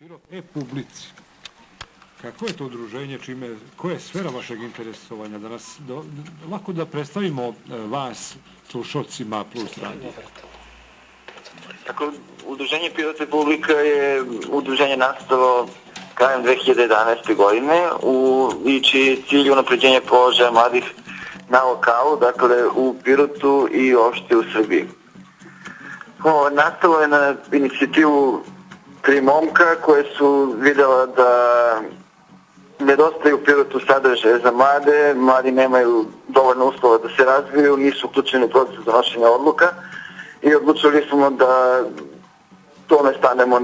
Pirot e-publici. Kako je to udruženje, koja je sfera vašeg interesovanja? Lako da predstavimo vas slušalcima Plus Radio. Tako, udruženje Pirot Republika je udruženje nastalo krajem 2011. godine i čiji je cilj unapređenje položaja mladih na lokalu, dakle u Pirotu i uopšte u Srbiji. Nastalo je na inicijativu 3 momka koje su videla da nedostaje u Pirotu sadržaje za mlade, mladi nemaju dovoljno uslova da se razviju, nisu uključeni u proces donošenja odluka i odlučili smo da tome stanemo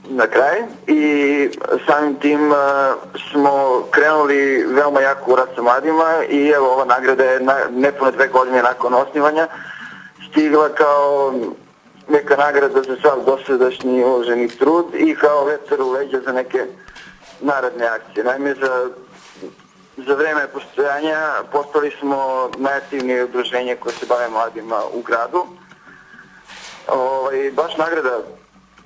na kraj i samim tim smo krenuli veoma jako u rad sa mladima i evo ova nagrada je nepune 2 godine nakon osnivanja stigla kao neka nagrada za sav dosadašnji uloženi trud i kao vetar u leđa za neke naredne akcije. Naime, za vreme postojanja postali smo najaktivnije udruženje koje se bave mladima u gradu. Baš nagrada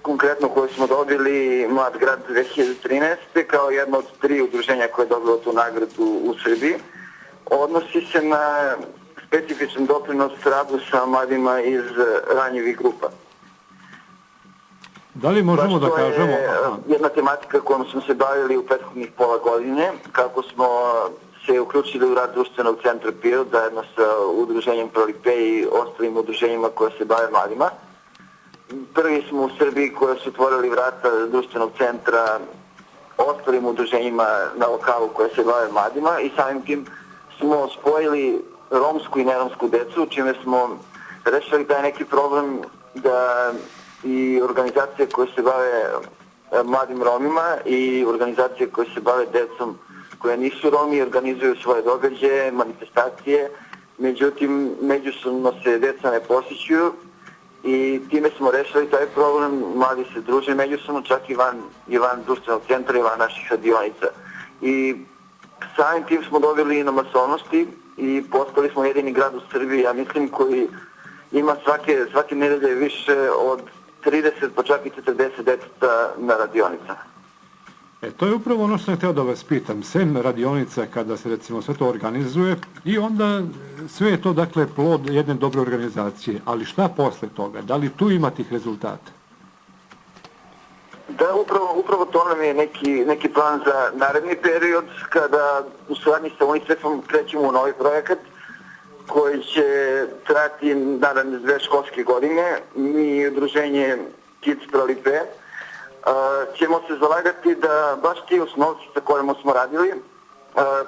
konkretno koju smo dobili Mlad grad 2013. kao jedno od 3 udruženja koje je dobilo tu nagradu u Srbiji, odnosi se na specifičan doprinos radu sa mladima iz ranjivih grupa. Da li možemo da kažemo? To je jedna tematika kojom smo se bavili u prethodnih pola godine, kako smo se uključili u rad društvenog centra Pirot zajedno sa udruženjem Prolipe i ostalim udruženjima koje se bave mladima. Prvi smo u Srbiji koji su otvorili vrata društvenog centra ostalim udruženjima na lokalu koje se bave mladima i samim tim smo spojili romsku i neromsku decu, čime smo rešili taj neki problem da i organizacije koje se bave mladim Romima i organizacije koje se bave decom koje nisu Romi organizuju svoje događaje, manifestacije, međutim međusobno se deca ne posjećuju i time smo rešili taj problem, mladi se druže međusobno čak i van društvenog centra i van naših radionica. I samim tim smo dobili i na masovnosti i postali smo jedini grad u Srbiji, ja mislim, koji ima svake nedelje više od 30 pa čak i 40 deteta na radionicama. To je upravo ono što sam hteo da vas pitam. Sem radionica kada se recimo sve to organizuje i onda sve je to dakle plod jedne dobre organizacije, ali šta posle toga? Da li tu ima tih rezultata? Da, upravo to nam je neki plan za naredni period kada u saradnji sa UNICEF-om krećemo u novi projekat koji će trajati naravno 2 školske godine. Mi udruženje Kids Prolipe ćemo se zalagati da baš ti osnovci sa kojima smo radili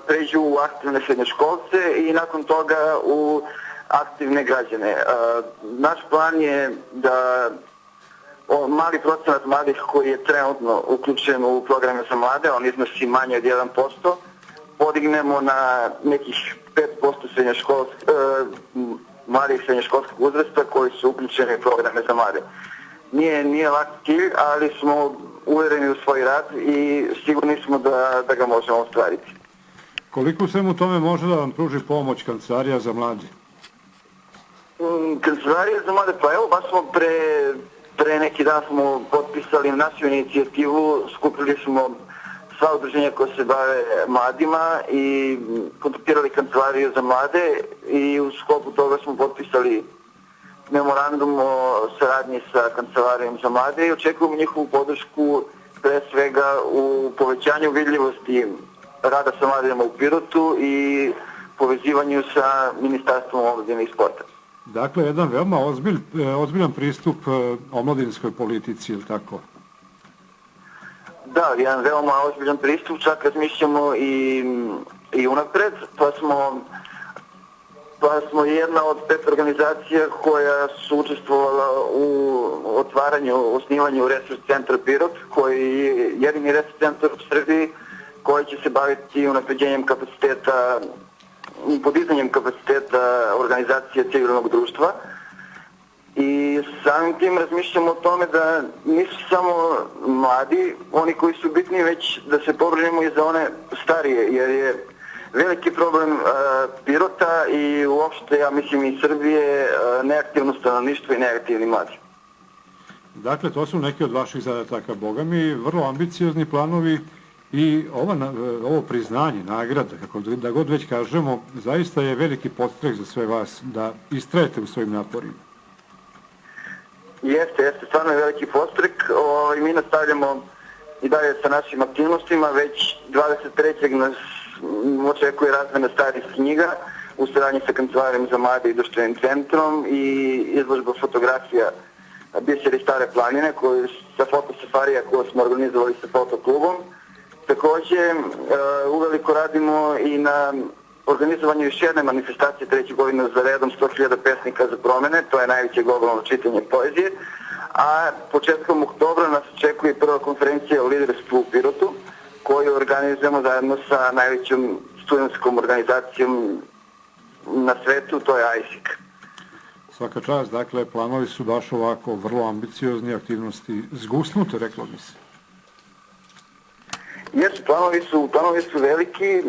pređu u aktivne srednjoškolce i nakon toga u aktivne građane. Naš plan je da mali procenat mladih koji je trenutno uključen u programe za mlade, on iznosi manje od 1%, podignemo na nekih 5% mladih srednjoškolskog uzrasta koji su uključeni u programe za mlade. Nije lak cilj, ali smo uvereni u svoj rad i sigurni smo da ga možemo ostvariti. Koliko u svemu tome može da vam pruži pomoć Kancelarija za mlade? Kancelarija za mlade, pa evo, baš smo pre neki dan smo potpisali našu inicijativu, skupili smo sva udruženja koja se bave mladima i kontaktirali Kancelariju za mlade i u sklopu toga smo potpisali memorandum o saradnji sa Kancelarijom za mlade i očekujemo njihovu podršku pre svega u povećanju vidljivosti rada sa mladima u Pirotu i povezivanju sa Ministarstvom omladine i sporta. Dakle, jedan veoma ozbiljan pristup omladinskoj politici, ili tako? Da, jedan veoma ozbiljan pristup, čak razmišljamo i unapred, pa smo jedna od 5 organizacija koja su učestvovala u osnivanju Resurs centra Pirot, koji je jedini resurs centar u Srbiji koji će se baviti unapređenjem kapaciteta, podizanjem kapaciteta organizacije civilnog društva. I samim tim razmišljamo o tome da nisu samo mladi oni koji su bitni, već da se pobrinemo i za one starije, jer je veliki problem Pirota i uopšte, ja mislim, i Srbije, neaktivno stanovništvo i neaktivni mladi. Dakle, to su neki od vaših zadataka, boga mi, vrlo ambiciozni planovi i ovo priznanje, nagrada, kako da god već kažemo, zaista je veliki podstrek za sve vas da istrajete u svojim naporima. Jeste, stvarno je veliki podstrek. Mi nastavljamo i dalje sa našim aktivnostima. Već 23. nas očekuje razmena starih knjiga u saradnji sa Kancelarijom za mlade i društvenim centrom i izložba fotografija Biseri Stare planine sa fotosafarija koju smo organizovali sa fotoklubom. Takođe, uveliko radimo i na organizovanju još jedne manifestacije 3. godine za redom 100.000 pesnika za promene, to je najveće globalno čitanje poezije, a početkom oktobra nas očekuje prva konferencija o liderstvu u Pirotu, koju organizujemo zajedno sa najvećom studentskom organizacijom na svetu, to je ISIC. Svaka čast, dakle, planovi su baš ovako vrlo ambiciozni, aktivnosti zgusnute, reklo bi se. Jesu, planovi su veliki.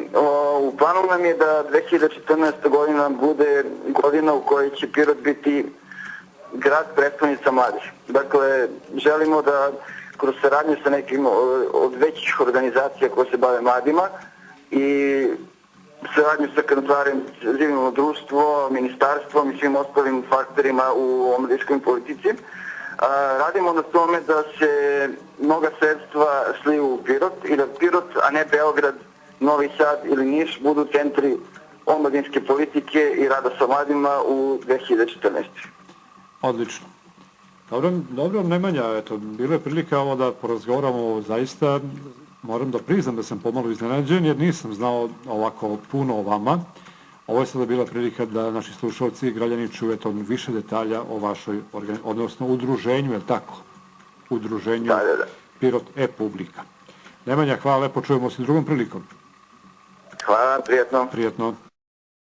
U planu nam je da 2014. godina bude godina u kojoj će Pirot biti grad prestonica mladih. Dakle, želimo da kroz saradnju sa nekim od većih organizacija koje se bave mladima i saradnju sa Kancelarijom za civilno društvo, ministarstvom i svim ostalim faktorima u omladinskoj politici, radimo na tome da se mnoga sredstva sliju u Pirot i da Pirot, a ne Beograd, Novi Sad ili Niš budu centri omladinske politike i rada sa mladima u 2014. Odlično. Dobro, Nemanja, eto, bilo je prilika ovo da porazgovaramo, zaista moram da priznam da sam pomalo iznenađen jer nisam znao ovako puno o vama. Ovo je sada bila prilika da naši slušalci i građani čuju više detalja o vašoj, odnosno udruženju, je li tako? Udruženju Pirot e-publika. Nemanja, hvala lepo, čujemo se drugom prilikom. Hvala, prijatno. Prijatno.